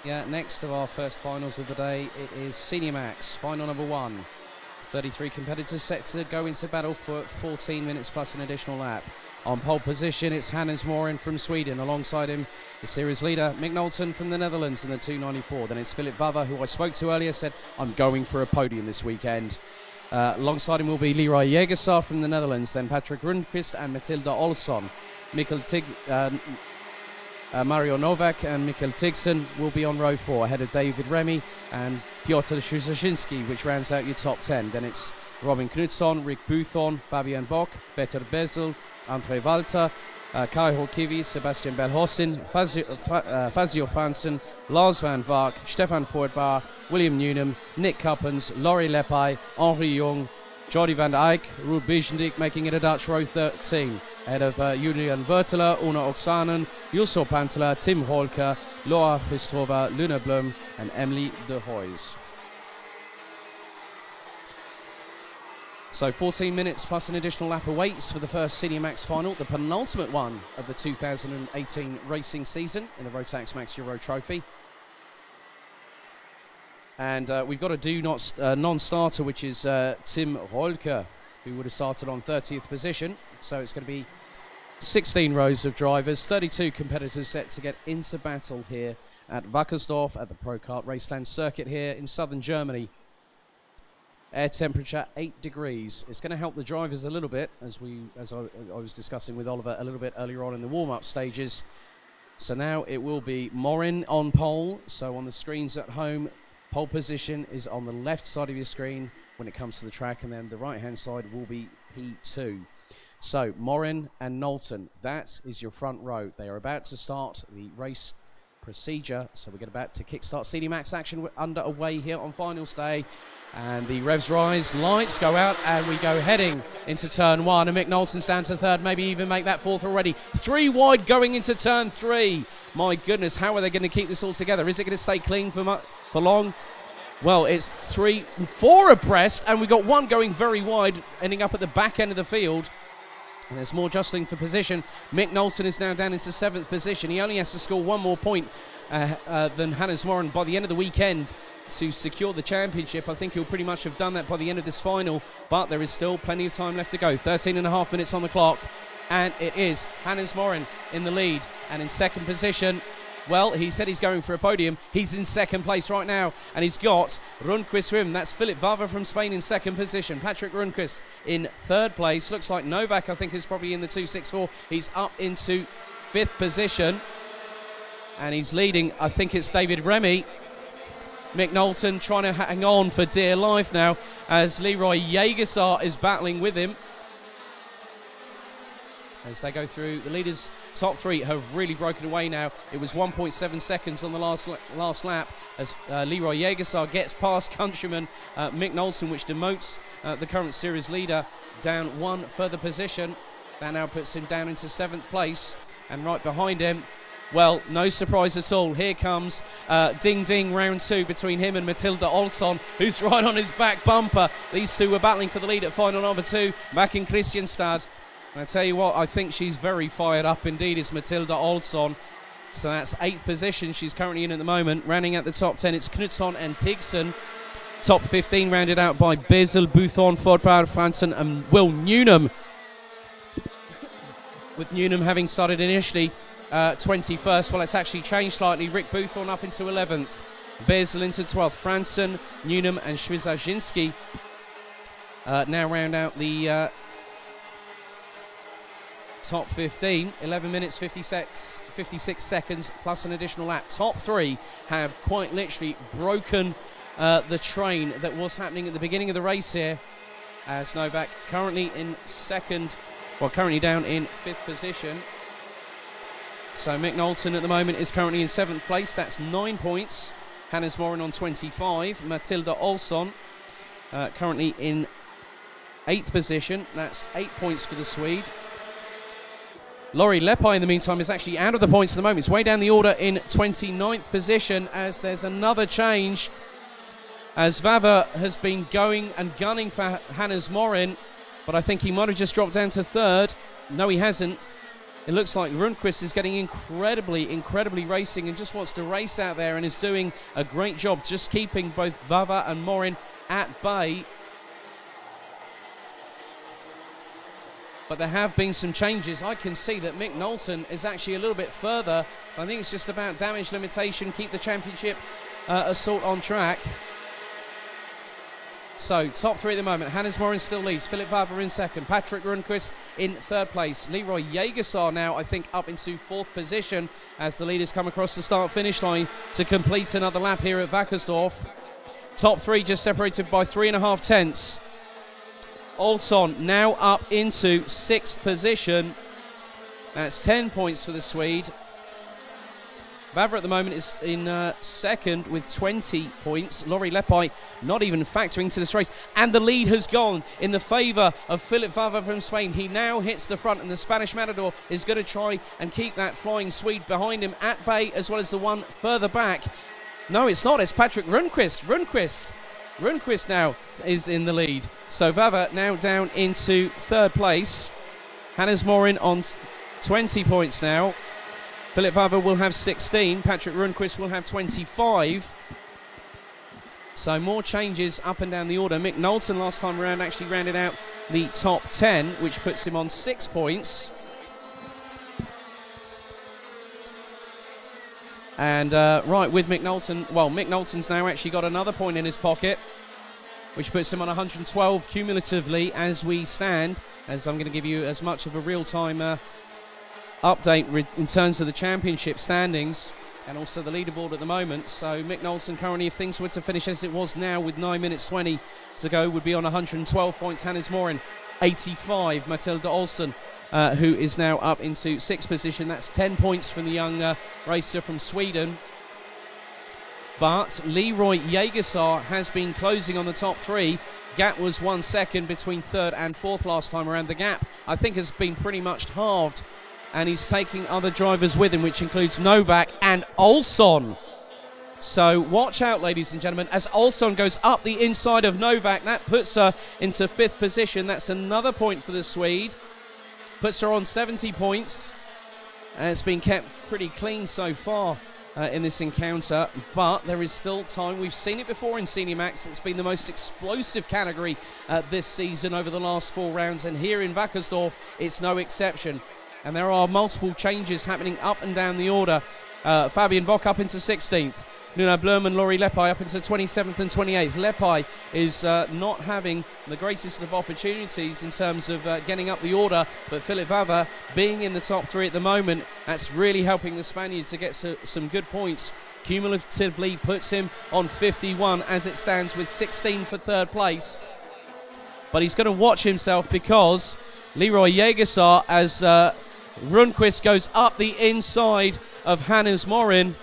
Yeah, next of our first finals of the day, it is Senior Max, final number 1. 33 competitors set to go into battle for 14 minutes plus an additional lap. On pole position, it's Hannes Morin from Sweden. Alongside him, the series leader, Mick Knowlton from the Netherlands in the 294. Then it's Philip Vava, who I spoke to earlier, said, I'm going for a podium this weekend. Alongside him will be Leroy Jägersar from the Netherlands, then Patrick Rundqvist and Matilda Olsson. Mario Novak and Mikkel Tigson will be on row 4, ahead of David Remy and Piotr Szuszynski, which rounds out your top 10. Then it's Robin Knutsson, Rick Buthorn, Fabian Bock, Peter Bezel, Andre Walter, Kai Horkivi, Sebastian Belhossin, Fazio Fransen, Lars van Vark, Stefan Voortbaar, William Newnham, Nick Cuppens, Laurie Lepai, Henri Jong, Jordi van Eyck, Ruud Bijendik, making it a Dutch row 13. Ahead of Julian Vertela, Una Oksanen, Jusso Pantela, Tim Holker, Laura Bistrova, Luna Blum and Emily de Hoys. So 14 minutes plus an additional lap awaits for the first Senior Max final, the penultimate one of the 2018 racing season in the Rotax Max Euro Trophy. And we've got a non-starter, which is Tim Holker, who would have started on 30th position. So it's going to be 16 rows of drivers, 32 competitors set to get into battle here at Wackersdorf at the Pro Kart Raceland circuit here in southern Germany. Air temperature 8 degrees. It's going to help the drivers a little bit, as I was discussing with Oliver a little bit earlier on in the warm-up stages. So now it will be Morin on pole. So on the screens at home, pole position is on the left side of your screen when it comes to the track, and then the right-hand side will be P2. So Morin and Knowlton, that is your front row. They are about to start the race procedure, so we're about to kickstart Senior Max action. We're underway here on finals day, and the revs rise, lights go out, and we go heading into turn 1, and Mick Knowlton's down to 3rd, maybe even make that 4th already. 3 wide going into turn 3. My goodness, how are they going to keep this all together? Is it going to stay clean for long? Well, it's 3 and 4 abreast, and we got one going very wide, ending up at the back end of the field. And there's more jostling for position. Mick Knowlton is now down into 7th position. He only has to score 1 more point than Hannes Morin by the end of the weekend to secure the championship. I think he'll pretty much have done that by the end of this final, but there is still plenty of time left to go. 13.5 minutes on the clock, and it is Hannes Morin in the lead. And in 2nd position, well, he said he's going for a podium. He's in 2nd place right now, and he's got Rundqvist with him. That's Philip Vava from Spain in 2nd position. Patrick Rundqvist in 3rd place. Looks like Novak, I think, is probably in the 264. He's up into 5th position, and he's leading. I think it's David Remy. Mick Knowlton trying to hang on for dear life now, as Leroy Jägersar is battling with him. As they go through, the leaders' top 3 have really broken away now. It was 1.7 seconds on the last lap as Leroy Jägersar gets past countryman Mick Knowlton, which demotes the current series leader down 1 further position. That now puts him down into 7th place. And right behind him, well, no surprise at all. Here comes Ding Ding round 2 between him and Matilda Olsson, who's right on his back bumper. These two were battling for the lead at final number 2 back in Kristianstad. And I tell you what, I think she's very fired up indeed, is Matilda Olsson. So that's 8th position she's currently in at the moment. Rounding out the top 10, it's Knutsson and Tigson. Top 15 rounded out by Bezel, Buthorn, Voortbaar, Fransen and Will Newnham. With Newnham having started initially 21st. Well, it's actually changed slightly. Rick Buthorn up into 11th. Bezel into 12th. Fransen, Newnham and Szuszynski now round out the top 15, 11 minutes 56 seconds plus an additional lap. Top 3 have quite literally broken the train that was happening at the beginning of the race here, as Novak currently in 2nd, well, currently down in 5th position. So Mick Knowlton at the moment is currently in 7th place. That's 9 points. Hannes Morin on 25. Matilda Olsson currently in 8th position. That's 8 points for the Swede. Laurie Lepai, in the meantime, is actually out of the points at the moment. It's way down the order in 29th position, as there's another change, as Vava has been going and gunning for Hannes Morin, but I think he might have just dropped down to 3rd. No, he hasn't. It looks like Rundqvist is getting incredibly racing and just wants to race out there and is doing a great job just keeping both Vava and Morin at bay. But there have been some changes. I can see that Mick Knowlton is actually a little bit further. I think it's just about damage limitation, keep the championship assault on track. So, top three at the moment. Hannes Morin still leads. Philip Vava in second. Patrick Rundqvist in third place. Leroy Jägersar now, I think, up into fourth position as the leaders come across the start-finish line to complete another lap here at Wackersdorf. Top three just separated by 3.5 tenths. Olsson now up into sixth position. That's 10 points for the Swede. Vava at the moment is in second with 20 points. Lori Lepai not even factoring to this race. And the lead has gone in the favour of Philip Vava from Spain. He now hits the front and the Spanish Matador is going to try and keep that flying Swede behind him at bay as well as the one further back. No, it's not. It's Patrick Rundqvist. Rundqvist now is in the lead. So Vava now down into third place. Hannes Morin on 20 points now. Philip Vava will have 16. Patrick Rundqvist will have 25. So more changes up and down the order. Mick Knowlton last time around actually rounded out the top 10, which puts him on 6 points. And right with Mick Knowlton, well, Mick Knowlton's now actually got another point in his pocket, which puts him on 112 cumulatively as we stand, as I'm going to give you as much of a real-time update in terms of the championship standings and also the leaderboard at the moment. So Mick Knowlton currently, if things were to finish as it was now with 9 minutes 20 to go, would be on 112 points. Hannes Morin 85. Matilda Olsson, who is now up into sixth position. That's 10 points from the young racer from Sweden. But Leroy Jägersar has been closing on the top three. Gap was 1 second between third and fourth last time around. The gap, I think, has been pretty much halved, and he's taking other drivers with him, which includes Novak and Olsson. So watch out, ladies and gentlemen, as Olsson goes up the inside of Novak. That puts her into fifth position. That's another point for the Swede. Puts her on 70 points. And it's been kept pretty clean so far in this encounter, but there is still time. We've seen it before in Senior Max. It's been the most explosive category this season over the last 4 rounds, and here in Wackersdorf, it's no exception. And there are multiple changes happening up and down the order. Fabian Bock up into 16th. Nuno Blum and Lori Lepai up into 27th and 28th. Lepai is not having the greatest of opportunities in terms of getting up the order, but Philip Vava being in the top three at the moment, that's really helping the Spaniard to get some good points. Cumulatively puts him on 51 as it stands with 16 for third place. But he's going to watch himself because Leroy Jägersar, as Rundqvist goes up the inside of Hannes Morin,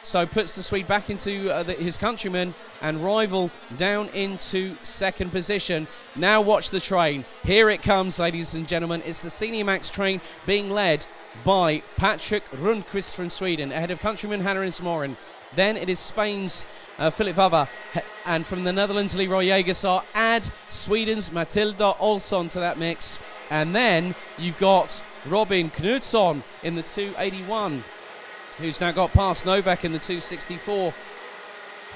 so puts the Swede back into his countryman and rival down into second position. Now watch the train. Here it comes, ladies and gentlemen. It's the Senior Max train being led by Patrick Rundqvist from Sweden, ahead of countryman Hannes Morin. Then it is Spain's Philip Vava, and from the Netherlands, Leroy Jägersar. Add Sweden's Matilda Olsson to that mix. And then you've got Robin Knutsson in the 281, who's now got past Novak in the 264.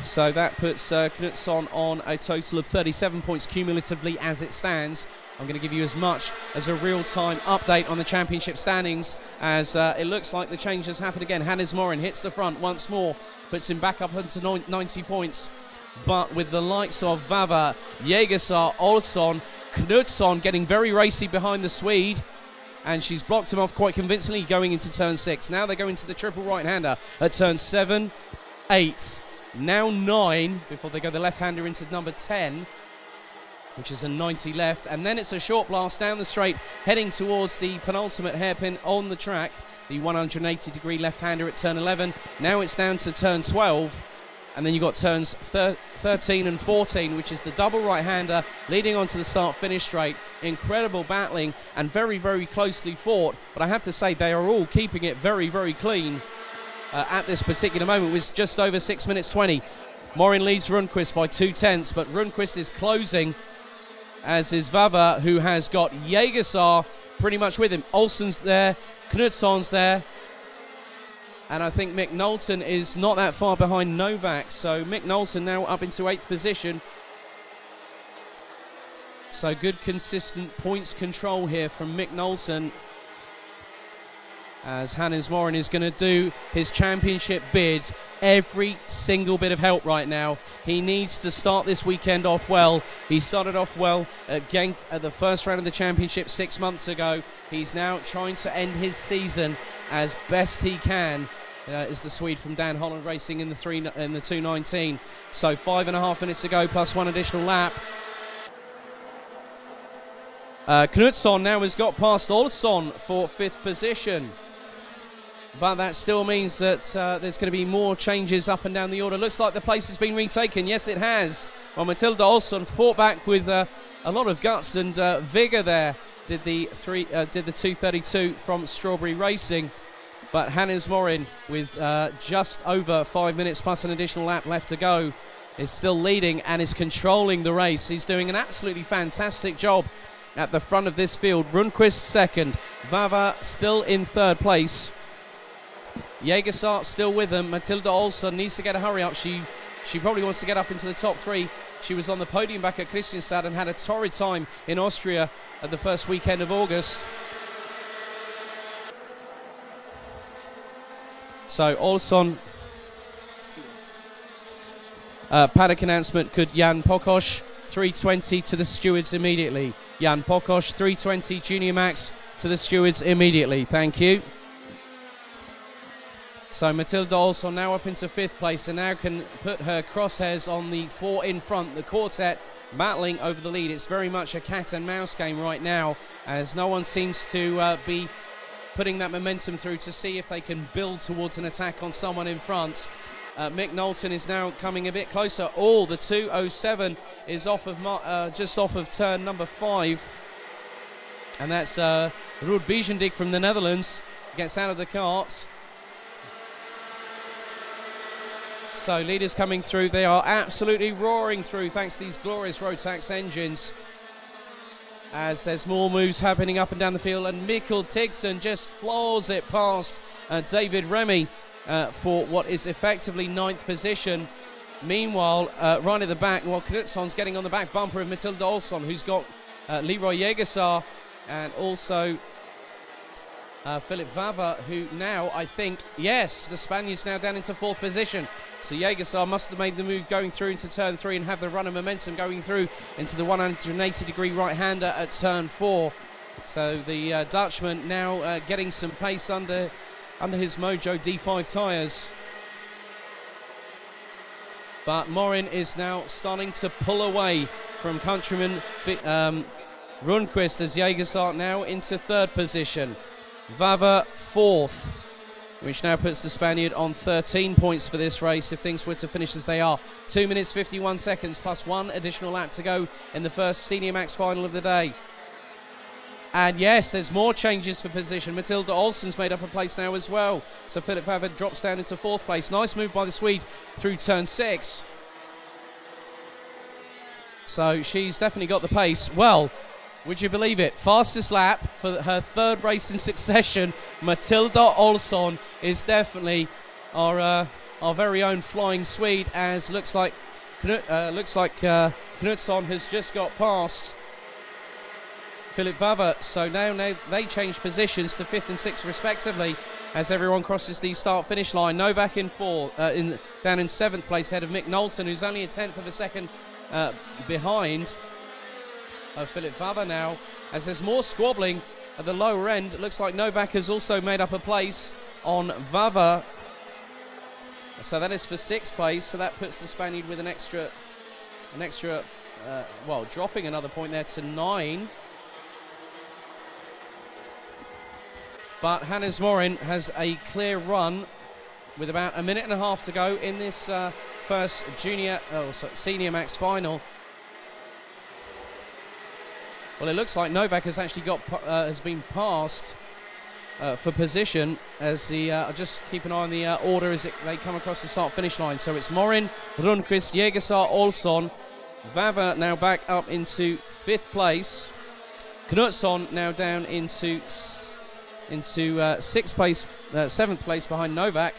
So that puts Knutsson on a total of 37 points cumulatively as it stands. I'm going to give you as much as a real-time update on the championship standings as it looks like the change has happened again. Hannes Morin hits the front once more, puts him back up into 90 points. But with the likes of Vava, Jägersar, Olsson, Knutsson getting very racy behind the Swede, and she's blocked him off quite convincingly going into turn 6. Now they go into the triple right-hander at turn 7, 8, now 9, before they go the left-hander into number 10, which is a 90 left. And then it's a short blast down the straight, heading towards the penultimate hairpin on the track, the 180-degree left-hander at turn 11. Now it's down to turn 12. And then you've got turns 13 and 14, which is the double right-hander leading onto the start-finish straight. Incredible battling and very, very closely fought. But I have to say, they are all keeping it very, very clean at this particular moment. With just over 6 minutes 20. Morin leads Rundqvist by 2 tenths, but Rundqvist is closing, as is Vava, who has got Jägersar pretty much with him. Olsen's there, Knutsson's there, and I think Mick Knowlton is not that far behind Novak. So Mick Knowlton now up into 8th position. So good consistent points control here from Mick Knowlton, as Hannes Morin is going to do his championship bid. Every single bit of help right now. He needs to start this weekend off well. He started off well at Genk at the first round of the championship 6 months ago. He's now trying to end his season as best he can. Is the Swede from Dan Holland racing in the 2:19. So 5.5 minutes to go plus 1 additional lap. Knutsson now has got past Olsson for 5th position. But that still means that there's going to be more changes up and down the order. Looks like the place has been retaken. Yes, it has. Well, Matilda Olsson fought back with a lot of guts and vigour there. Did the 2:32 from Strawberry Racing. But Hannes Morin, with just over 5 minutes plus an additional lap left to go, is still leading and is controlling the race. He's doing an absolutely fantastic job at the front of this field. Rundqvist second. Vava still in 3rd place. Jägersart still with them. Matilda Olsson needs to get a hurry up. She probably wants to get up into the top 3. She was on the podium back at Kristianstad and had a torrid time in Austria at the first weekend of August. So Olsson. Paddock announcement, could Jan Pokosh 3:20 to the stewards immediately. Jan Pokosh 3:20 Junior Max to the stewards immediately. Thank you. So Matilda Olsson now up into 5th place and now can put her crosshairs on the 4 in front. The quartet battling over the lead. It's very much a cat and mouse game right now, as no one seems to be putting that momentum through to see if they can build towards an attack on someone in front. Mick Knowlton is now coming a bit closer. Oh, the 2:07 is off of just off of turn number 5, and that's Ruud Bijendik from the Netherlands gets out of the cart. So leaders coming through. They are absolutely roaring through thanks to these glorious Rotax engines, as there's more moves happening up and down the field, and Mikkel Tigson just floors it past David Remy for what is effectively 9th position. Meanwhile, right at the back, Knutsson's getting on the back bumper of Matilda Olsson, who's got Leroy Jägersar and also Philip Vava, who now, I think, yes, the Spaniard's now down into 4th position. So Jägersar must have made the move going through into turn 3 and have the run of momentum going through into the 180-degree right-hander at turn 4. So the Dutchman now getting some pace under his Mojo D5 tyres. But Morin is now starting to pull away from countryman Rundqvist, as Jägersart now into 3rd position. Vava 4th, which now puts the Spaniard on 13 points for this race if things were to finish as they are. 2 minutes 51 seconds plus 1 additional lap to go in the first Senior Max final of the day. And yes, there's more changes for position. Matilda Olsson's made up a place now as well. So Philip Vava drops down into 4th place. Nice move by the Swede through turn 6. So she's definitely got the pace. Well, would you believe it? Fastest lap for her 3rd race in succession. Matilda Olsson is definitely our very own flying Swede, as looks like Knutsson has just got past Philip Vava. So now they change positions to 5th and 6th respectively as everyone crosses the start-finish line. Novak in down in 7th place ahead of Mick Knowlton, who's only a 1/10 of a second behind Philip Vava now, as there's more squabbling at the lower end. It looks like Novak has also made up a place on Vava. So that is for 6th place, so that puts the Spaniard with an extra, well, dropping another point there to 9. But Hannes Morin has a clear run with about 1.5 minutes to go in this first Senior Max final. Well, it looks like Novak has actually has been passed for position, as I'll just keep an eye on the order as they come across the start-finish line. So it's Morin, Rundqvist, Jägersar, Olsson. Vava now back up into 5th place. Knutsson now down into 7th place behind Novak.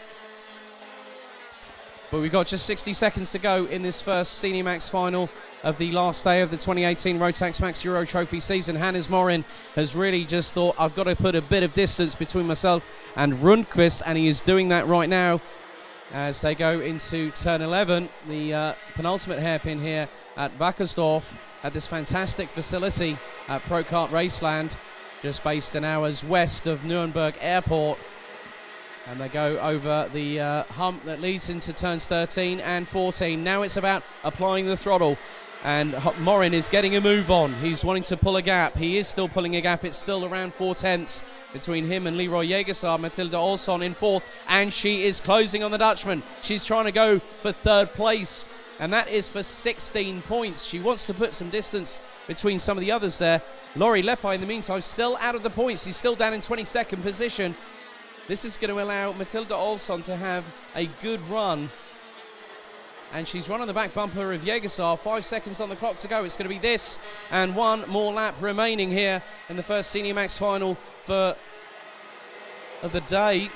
But we've got just 60 seconds to go in this first Senior Max final of the last day of the 2018 Rotax Max Euro Trophy season. Hannes Morin has really just thought, I've got to put a bit of distance between myself and Rundqvist, and he is doing that right now as they go into turn 11, the penultimate hairpin here at Wackersdorf at this fantastic facility at Procart Raceland, just based an hour's west of Nuremberg Airport. And they go over the hump that leads into turns 13 and 14. Now it's about applying the throttle. And Morin is getting a move on. He's wanting to pull a gap. He is still pulling a gap. It's still around 4/10 between him and Leroy Jägersar. Matilda Olsson in 4th. And she is closing on the Dutchman. She's trying to go for 3rd place. And that is for 16 points. She wants to put some distance between some of the others there. Lori Lepai, in the meantime, still out of the points. He's still down in 22nd position. This is going to allow Matilda Olsson to have a good run. And she's run on the back bumper of Jägersar. 5 seconds on the clock to go. It's going to be this and one more lap remaining here in the first Senior Max final of the day.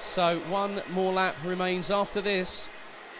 So one more lap remains after this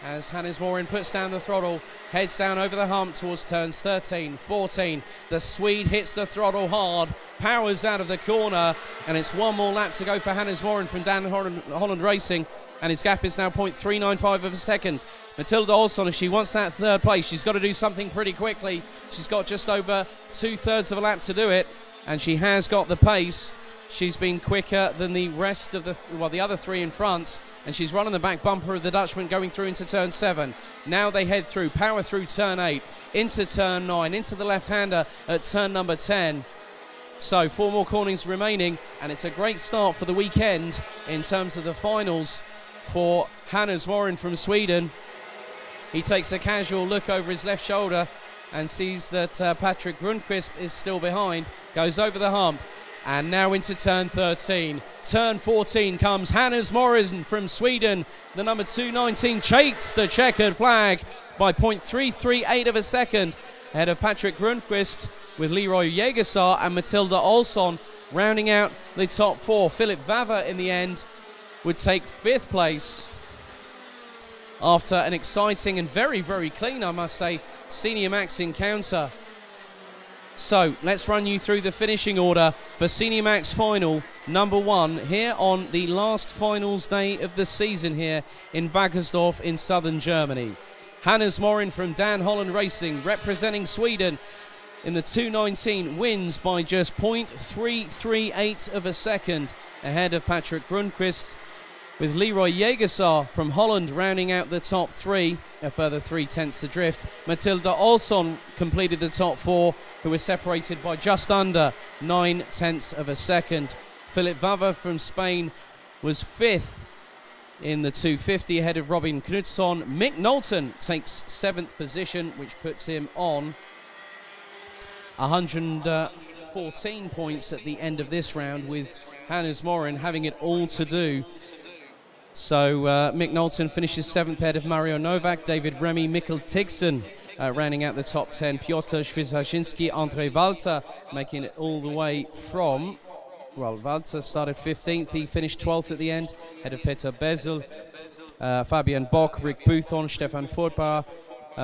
as Hannes Morin puts down the throttle, heads down over the hump towards turns 13, 14. The Swede hits the throttle hard, powers out of the corner, and it's one more lap to go for Hannes Morin from Dan Holland Racing, and his gap is now 0.395 of a second. Matilda Olsson, if she wants that 3rd place, she's got to do something pretty quickly. She's got just over 2/3 of a lap to do it, and she has got the pace. She's been quicker than the rest of the other 3 in front, and she's running the back bumper of the Dutchman going through into turn 7. Now they head through, power through turn 8, into turn 9, into the left-hander at turn number 10. So 4 more cornings remaining, and it's a great start for the weekend in terms of the finals for Hannes Morin from Sweden. He takes a casual look over his left shoulder and sees that Patrick Rundqvist is still behind, goes over the hump, and now into turn 13. Turn 14 comes Hannes Morin from Sweden. The number 219 takes the checkered flag by 0.338 of a second ahead of Patrick Rundqvist, with Leroy Jägersar and Matilda Olsson rounding out the top 4. Philip Vava in the end would take 5th place after an exciting and very, very clean, I must say, Senior Max encounter. So let's run you through the finishing order for Senior Max final number 1 here on the last finals day of the season here in Wackersdorf in southern Germany. Hannes Morin from Dan Holland Racing, representing Sweden in the 219, wins by just 0.338 of a second ahead of Patrick Rundqvist, with Leroy Jägersar from Holland rounding out the top 3, a further 0.3 adrift. Matilda Olsson completed the top 4, who was separated by just under 0.9 of a second. Philip Vava from Spain was 5th in the 250 ahead of Robin Knutsson. Mick Knowlton takes 7th position, which puts him on 114 points at the end of this round, with Hannes Morin having it all to do. So Mick Knowlton finishes 7th ahead of Mario Novak, David Remy, Mikkel Tigson rounding out the top 10, Piotr Świeżaczynski, Andre Walter making it all the way from, well, Walter started 15th, he finished 12th at the end, ahead of Peter Bezel, Fabian Bock, Rick Buthon, Stefan Fortbauer,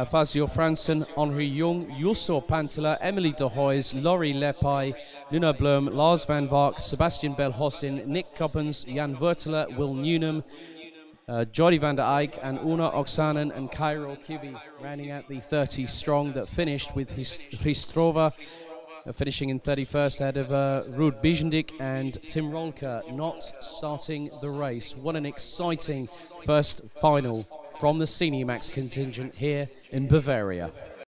Fazio Fransen, Henri Jung, Jusso Pantela, Emily de Hoys, Laurie Lepai, Luna Blum, Lars van Vark, Sebastian Belhossin, Nick Coppens, Jan Wurteler, Will Newnham, Jordi van der Eyck, and Una Oksanen and Cairo Kibi, rounding out the 30 strong that finished, with Hristrova finishing in 31st ahead of Ruud Bijendik and Tim Rolke not starting the race. What an exciting first final from the Senior Max contingent here in Bavaria.